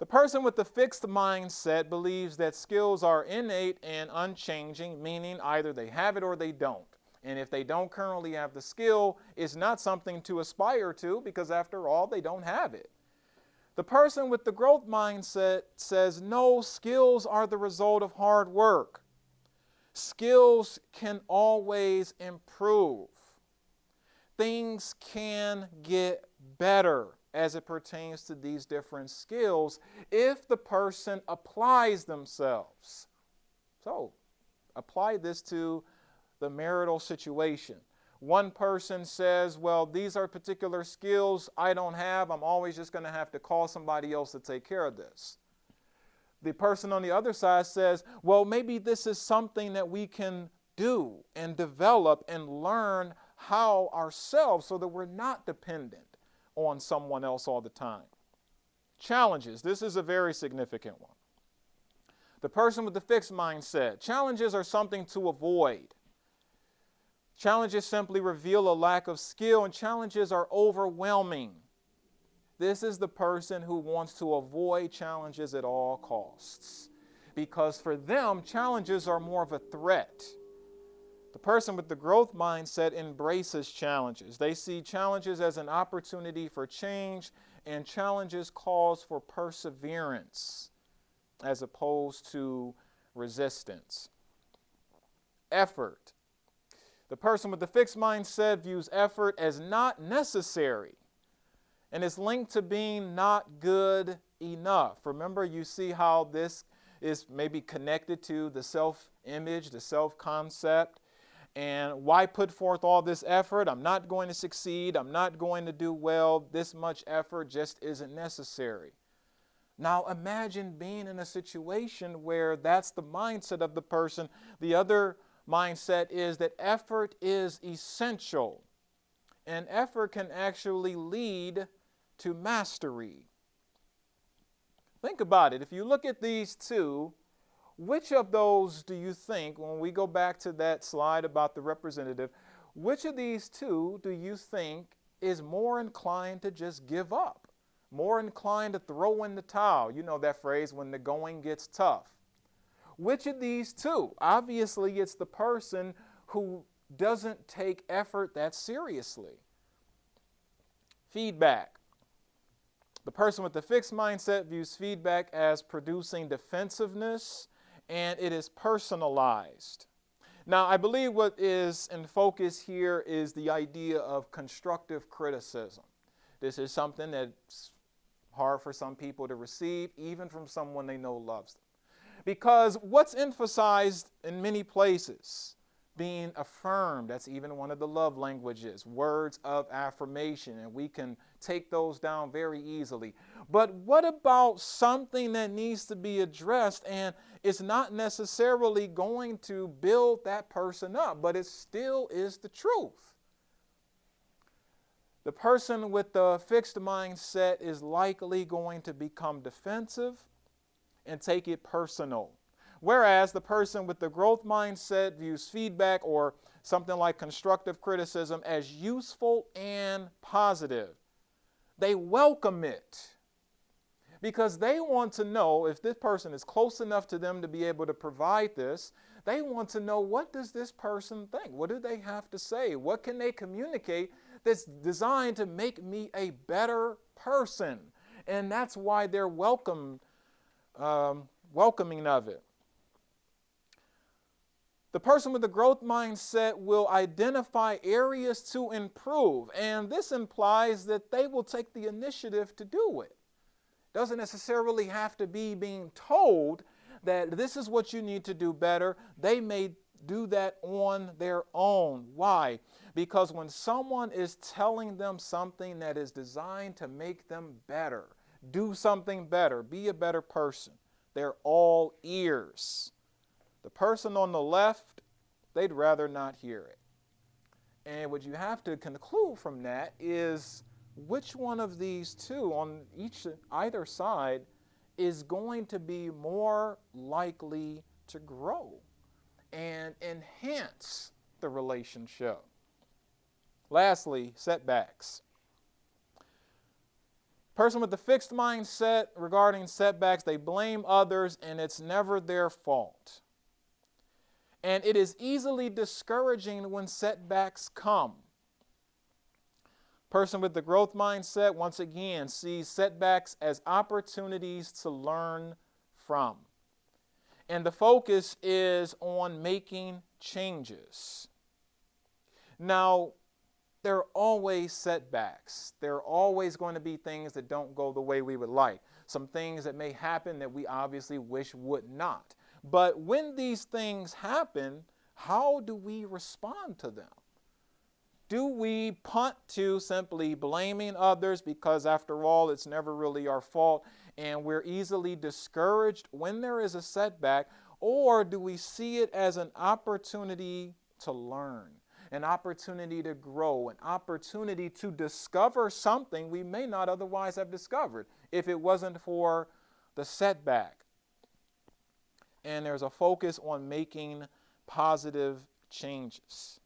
The person with the fixed mindset believes that skills are innate and unchanging, meaning either they have it or they don't. And if they don't currently have the skill, it's not something to aspire to because after all, they don't have it. The person with the growth mindset says, no, skills are the result of hard work. Skills can always improve. Things can get better as it pertains to these different skills if the person applies themselves. So, apply this to the marital situation. One person says, well, these are particular skills I don't have. I'm always just going to have to call somebody else to take care of this. The person on the other side says, well, maybe this is something that we can do and develop and learn how ourselves so that we're not dependent on someone else all the time. Challenges. This is a very significant one. The person with the fixed mindset. Challenges are something to avoid. Challenges simply reveal a lack of skill, and challenges are overwhelming. This is the person who wants to avoid challenges at all costs, because for them, challenges are more of a threat. The person with the growth mindset embraces challenges. They see challenges as an opportunity for change, and challenges calls for perseverance as opposed to resistance. Effort. The person with the fixed mindset views effort as not necessary and is linked to being not good enough. Remember, you see how this is maybe connected to the self-image, the self-concept. And why put forth all this effort? I'm not going to succeed. I'm not going to do well. This much effort just isn't necessary. Now imagine being in a situation where that's the mindset of the person. The other mindset is that effort is essential. And effort can actually lead to mastery. Think about it. If you look at these two, which of those do you think, when we go back to that slide about the representative, which of these two do you think is more inclined to just give up? More inclined to throw in the towel? You know that phrase, when the going gets tough. Which of these two? Obviously, it's the person who doesn't take effort that seriously. Feedback. The person with the fixed mindset views feedback as producing defensiveness, and it is personalized. Now, I believe what is in focus here is the idea of constructive criticism. This is something that's hard for some people to receive, even from someone they know loves them. Because what's emphasized in many places, being affirmed, that's even one of the love languages, words of affirmation, and we can take those down very easily. But what about something that needs to be addressed, and it's not necessarily going to build that person up, but it still is the truth? The person with the fixed mindset is likely going to become defensive and take it personal. Whereas the person with the growth mindset views feedback or something like constructive criticism as useful and positive. They welcome it because they want to know if this person is close enough to them to be able to provide this. They want to know, what does this person think? What do they have to say? What can they communicate that's designed to make me a better person? And that's why they're welcome welcoming of it. The person with the growth mindset will identify areas to improve, and this implies that they will take the initiative to do it. Doesn't necessarily have to be being told that this is what you need to do better. They may do that on their own. Why? Because when someone is telling them something that is designed to make them better, do something better, be a better person, they're all ears. The person on the left, they'd rather not hear it. And what you have to conclude from that is which one of these two on either side is going to be more likely to grow and enhance the relationship. Lastly, setbacks. Person with the fixed mindset regarding setbacks, they blame others and it's never their fault. And it is easily discouraging when setbacks come. Person with the growth mindset, once again, sees setbacks as opportunities to learn from. And the focus is on making changes. Now, there are always setbacks. There are always going to be things that don't go the way we would like. Some things that may happen that we obviously wish would not. But when these things happen, how do we respond to them? Do we punt to simply blaming others because, after all, it's never really our fault and we're easily discouraged when there is a setback? Or do we see it as an opportunity to learn, an opportunity to grow, an opportunity to discover something we may not otherwise have discovered if it wasn't for the setback? And there's a focus on making positive changes.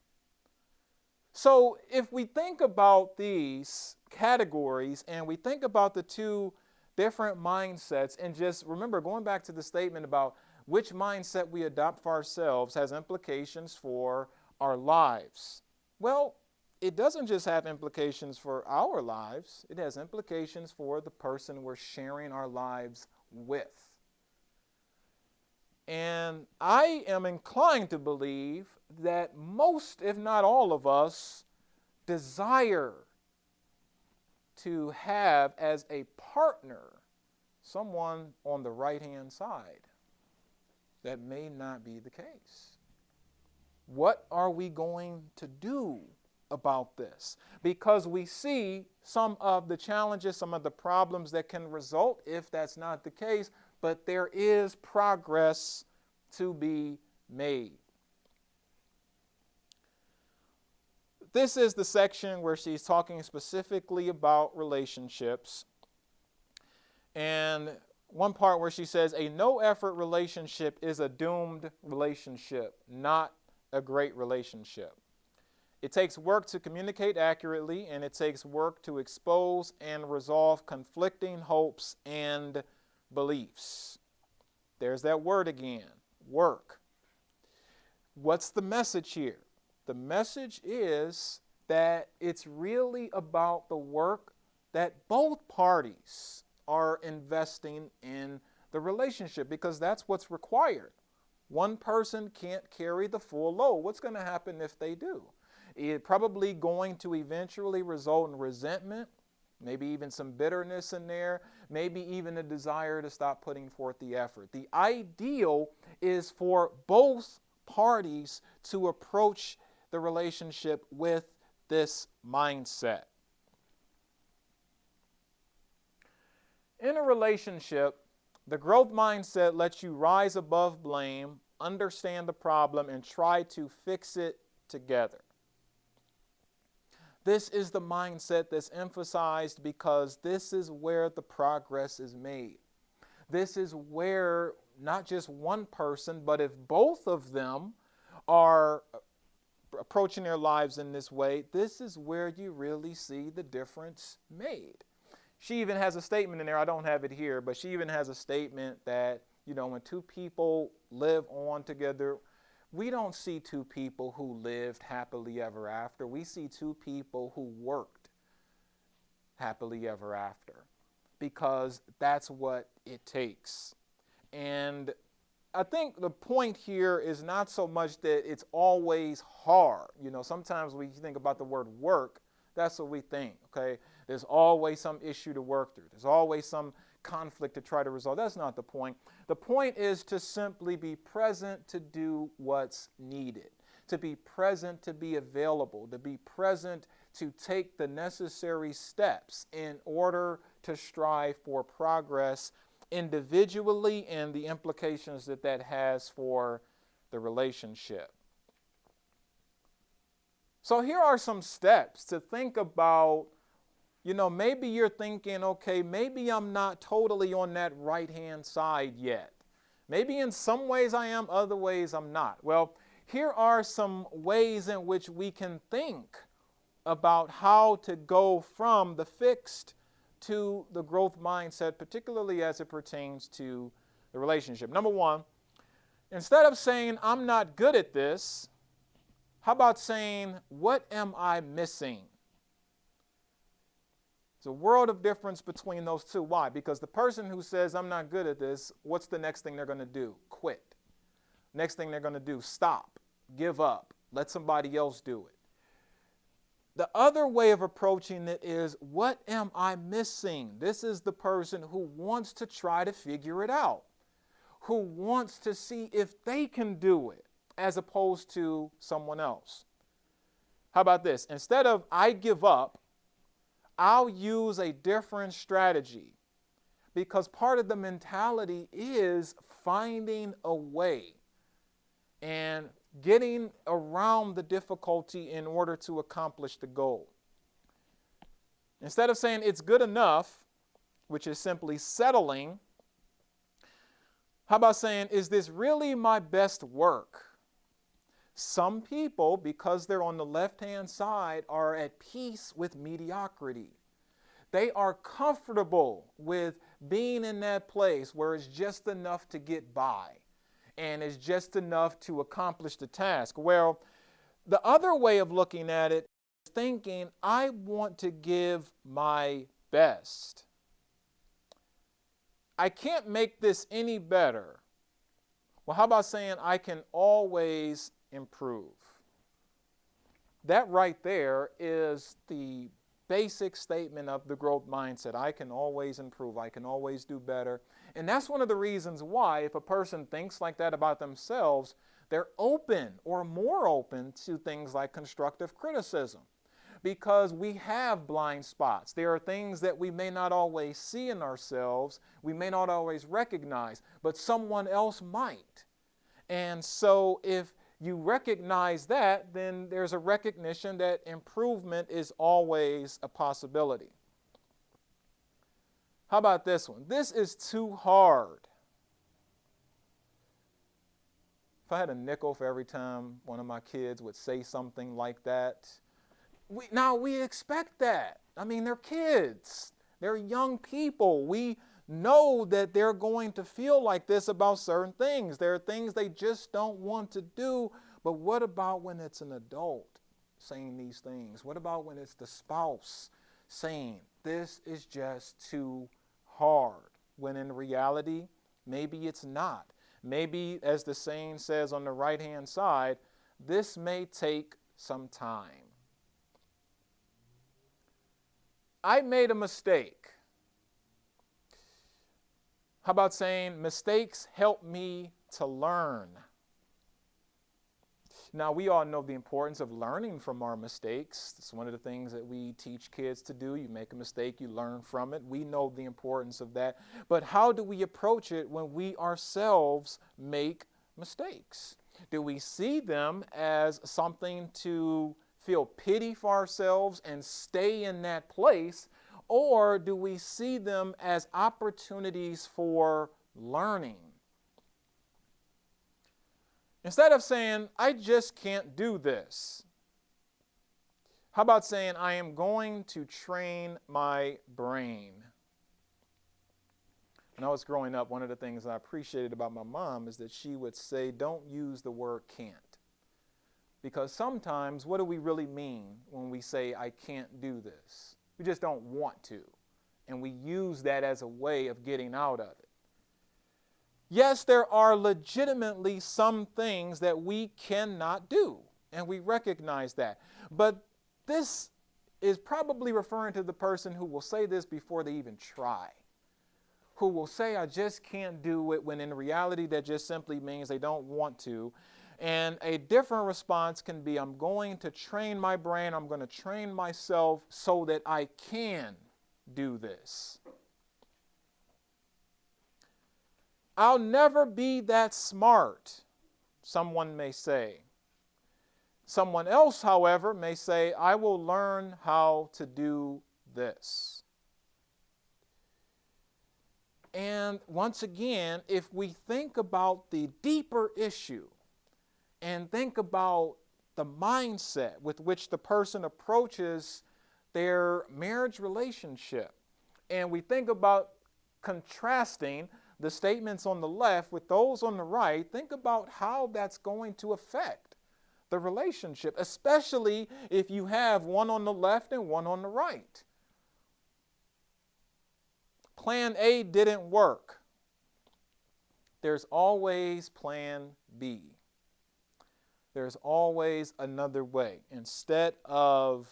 So if we think about these categories and we think about the two different mindsets, and just remember, going back to the statement about which mindset we adopt for ourselves has implications for our lives. Well, it doesn't just have implications for our lives, it has implications for the person we're sharing our lives with. And I am inclined to believe that most, if not all of us, desire to have as a partner someone on the right-hand side. That may not be the case. What are we going to do about this? Because we see some of the challenges, some of the problems that can result if that's not the case, but there is progress to be made. This is the section where she's talking specifically about relationships. And one part where she says, a no-effort relationship is a doomed relationship, not a great relationship. It takes work to communicate accurately, and it takes work to expose and resolve conflicting hopes and beliefs. There's that word again, work. What's the message here? The message is that it's really about the work that both parties are investing in the relationship, because that's what's required. One person can't carry the full load. What's going to happen if they do? It's probably going to eventually result in resentment, maybe even some bitterness in there, maybe even a desire to stop putting forth the effort. The ideal is for both parties to approach the relationship with this mindset. In a relationship, the growth mindset lets you rise above blame, understand the problem, and try to fix it together. This is the mindset that's emphasized because this is where the progress is made. This is where not just one person, but if both of them are approaching their lives in this way, this is where you really see the difference made. She even has a statement in there, I don't have it here, but she even has a statement that, when two people live on together, we don't see two people who lived happily ever after. We see two people who worked happily ever after, because that's what it takes. And I think the point here is not so much that it's always hard. You know, sometimes when you think about the word work, that's what we think, okay? There's always some issue to work through. There's always some conflict to try to resolve. That's not the point. The point is to simply be present to do what's needed, to be present, to be available, to be present to take the necessary steps in order to strive for progress individually and the implications that that has for the relationship. So here are some steps to think about. You know, maybe you're thinking, okay, maybe I'm not totally on that right-hand side yet. Maybe in some ways I am, other ways I'm not. Well, here are some ways in which we can think about how to go from the fixed to the growth mindset, particularly as it pertains to the relationship. Number one, instead of saying, I'm not good at this, how about saying, what am I missing? There's a world of difference between those two. Why? Because the person who says, I'm not good at this, what's the next thing they're going to do? Quit. Next thing they're going to do, stop, give up, let somebody else do it. The other way of approaching it is, what am I missing? This is the person who wants to try to figure it out, who wants to see if they can do it, as opposed to someone else. How about this? Instead of I give up, I'll use a different strategy, because part of the mentality is finding a way and getting around the difficulty in order to accomplish the goal. Instead of saying it's good enough, which is simply settling, how about saying, is this really my best work? Some people, because they're on the left-hand side, are at peace with mediocrity. They are comfortable with being in that place where it's just enough to get by and it's just enough to accomplish the task. Well, the other way of looking at it is thinking, I want to give my best. I can't make this any better. Well, how about saying I can always improve? That right there is the basic statement of the growth mindset. I can always improve. I can always do better. And that's one of the reasons why, if a person thinks like that about themselves, they're open or more open to things like constructive criticism, because we have blind spots. There are things that we may not always see in ourselves, we may not always recognize, but someone else might. And so if you recognize that, then there's a recognition that improvement is always a possibility. How about this one? This is too hard. If I had a nickel for every time one of my kids would say something like that, we expect that. I mean, they're kids. They're young people. We know that they're going to feel like this about certain things. There are things they just don't want to do. But what about when it's an adult saying these things? What about when it's the spouse saying, this is just too hard? When in reality, maybe it's not. Maybe, as the saying says on the right-hand side, this may take some time. I made a mistake. How about saying, mistakes help me to learn? Now, we all know the importance of learning from our mistakes. It's one of the things that we teach kids to do. You make a mistake, you learn from it. We know the importance of that. But how do we approach it when we ourselves make mistakes? Do we see them as something to feel pity for ourselves and stay in that place? Or do we see them as opportunities for learning? Instead of saying, I just can't do this, how about saying, I am going to train my brain? When I was growing up, one of the things I appreciated about my mom is that she would say, don't use the word can't. Because sometimes, what do we really mean when we say, I can't do this? We just don't want to. And we use that as a way of getting out of it. Yes, there are legitimately some things that we cannot do, and we recognize that. But this is probably referring to the person who will say this before they even try, who will say, I just can't do it, when in reality that just simply means they don't want to. And a different response can be, I'm going to train my brain, I'm going to train myself so that I can do this. I'll never be that smart, someone may say. Someone else, however, may say, I will learn how to do this. And once again, if we think about the deeper issue and think about the mindset with which the person approaches their marriage relationship, and we think about contrasting the statements on the left with those on the right, think about how that's going to affect the relationship, especially if you have one on the left and one on the right. Plan A didn't work. There's always plan B. There's always another way. Instead of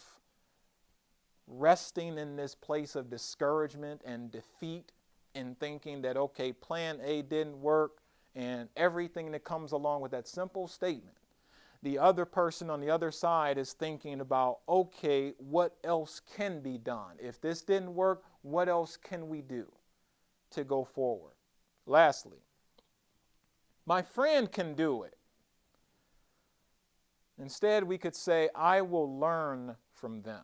resting in this place of discouragement and defeat and thinking that, okay, plan A didn't work and everything that comes along with that simple statement, the other person on the other side is thinking about, okay, what else can be done? If this didn't work, what else can we do to go forward? Lastly, my friend can do it. Instead, we could say, I will learn from them.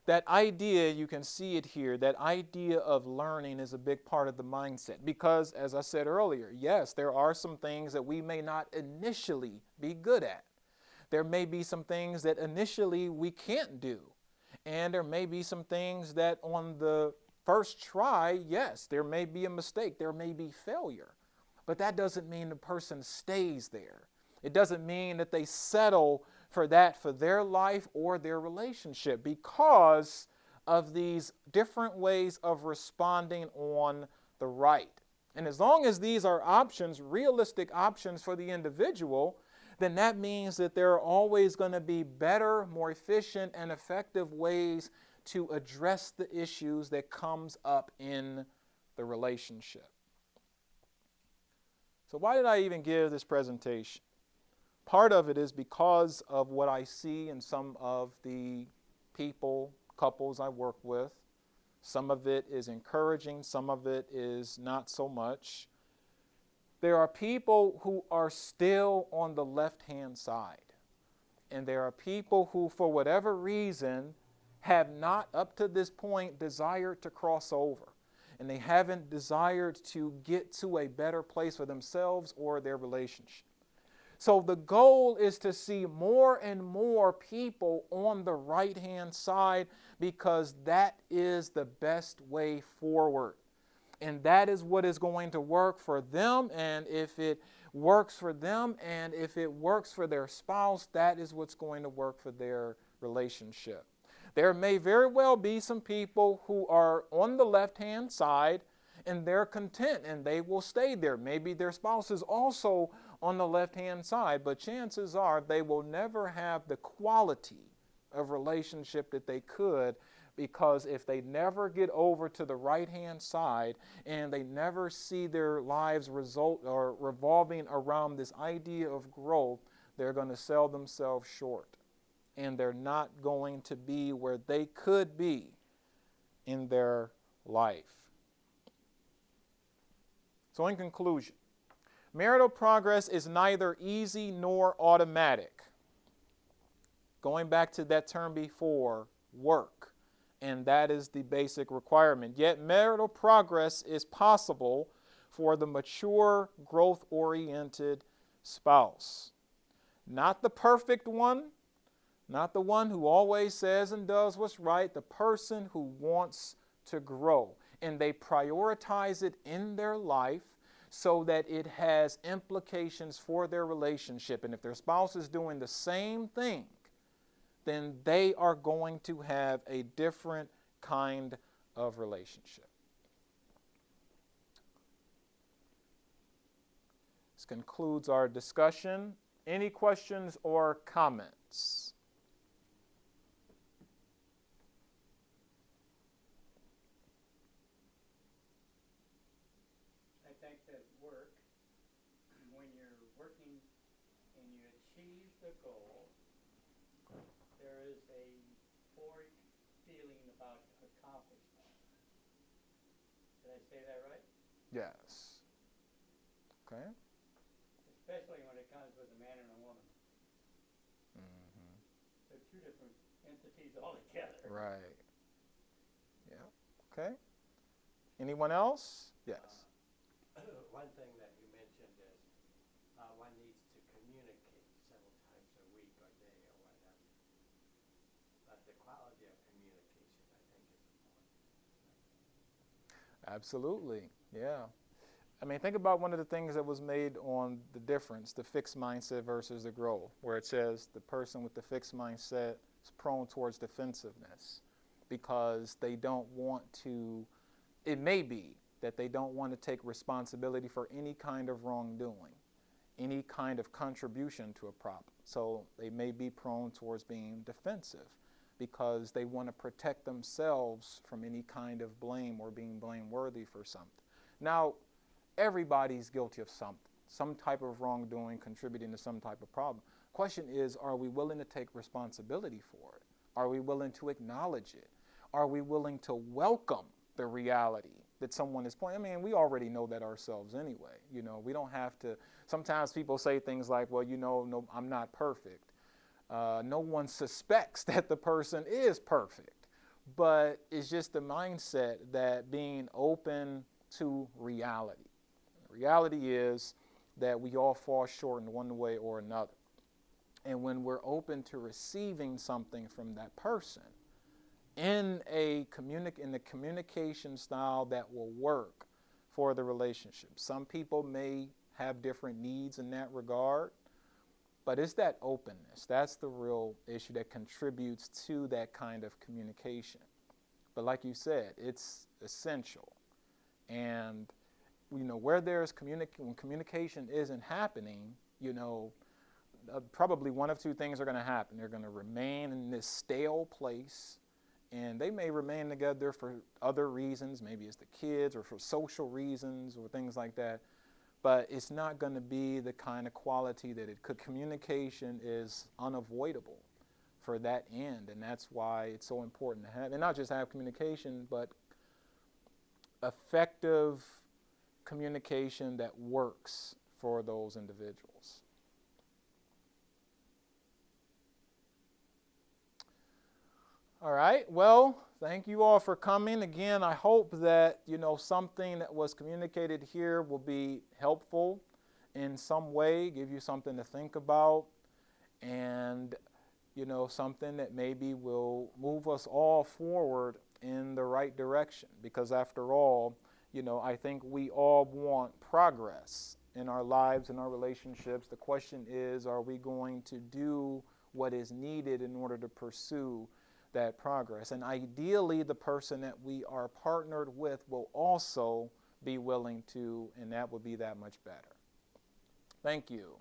That idea, you can see it here, that idea of learning is a big part of the mindset. Because, as I said earlier, yes, there are some things that we may not initially be good at. There may be some things that initially we can't do. And there may be some things that on the first try, yes, there may be a mistake, there may be failure. But that doesn't mean the person stays there. It doesn't mean that they settle for that for their life or their relationship, because of these different ways of responding on the right. And as long as these are options, realistic options for the individual, then that means that there are always going to be better, more efficient, and effective ways to address the issues that comes up in the relationship. So why did I even give this presentation? Part of it is because of what I see in some of the people, couples I work with. Some of it is encouraging, some of it is not so much. There are people who are still on the left-hand side. And there are people who, for whatever reason, have not up to this point desired to cross over. And they haven't desired to get to a better place for themselves or their relationship. So the goal is to see more and more people on the right-hand side, because that is the best way forward. And that is what is going to work for them. And if it works for them and if it works for their spouse, that is what's going to work for their relationship. There may very well be some people who are on the left-hand side and they're content and they will stay there. Maybe their spouse is also on the left-hand side, but chances are they will never have the quality of relationship that they could, because if they never get over to the right-hand side and they never see their lives result or revolving around this idea of growth, they're going to sell themselves short. And they're not going to be where they could be in their life. So in conclusion, marital progress is neither easy nor automatic. Going back to that term before, work. And that is the basic requirement. Yet marital progress is possible for the mature, growth-oriented spouse. Not the perfect one, not the one who always says and does what's right, the person who wants to grow. And they prioritize it in their life so that it has implications for their relationship. And if their spouse is doing the same thing, then they are going to have a different kind of relationship. concludes our discussion. Any questions or comments? I think that work, when you're working and you achieve the goal, there is a euphoric feeling about accomplishment. Did I say that right? Yes. Okay. Especially when it comes with a man and a woman. Mm-hmm. They're two different entities altogether. Right. Yeah. Okay. Anyone else? Yes. One thing that you mentioned is one needs to communicate several times a week or day or whatever. But the quality of communication, I think, is important. Absolutely. Yeah. I mean, think about one of the things that was made on the difference, the fixed mindset versus the growth, where it says the person with the fixed mindset is prone towards defensiveness because they don't want to, it may be that they don't want to take responsibility for any kind of wrongdoing, any kind of contribution to a problem. So they may be prone towards being defensive because they want to protect themselves from any kind of blame or being blameworthy for something. Now, everybody's guilty of something, some type of wrongdoing contributing to some type of problem. Question is, are we willing to take responsibility for it? Are we willing to acknowledge it? Are we willing to welcome the reality that someone is pointing? I mean, we already know that ourselves anyway. You know, we don't have to. Sometimes people say things like, well, you know, no, I'm not perfect. No one suspects that the person is perfect, but it's just the mindset that being open to reality. Reality is that we all fall short in one way or another. And when we're open to receiving something from that person in the communication style that will work for the relationship. Some people may have different needs in that regard, but it's that openness. That's the real issue that contributes to that kind of communication. But like you said, it's essential. And you know, where there's when communication isn't happening, you know, probably one of two things are going to happen. They're going to remain in this stale place, and they may remain together for other reasons. Maybe it's the kids or for social reasons or things like that. But it's not going to be the kind of quality that it could. Communication is unavoidable for that end, and that's why it's so important to have, and not just have communication, but effective communication that works for those individuals. All right, well, thank you all for coming. Again, I hope that, you know, something that was communicated here will be helpful in some way, give you something to think about, and, you know, something that maybe will move us all forward in the right direction. Because after all, you know, I think we all want progress in our lives, in our relationships. The question is, are we going to do what is needed in order to pursue that progress? And ideally, the person that we are partnered with will also be willing to, and that would be that much better. Thank you.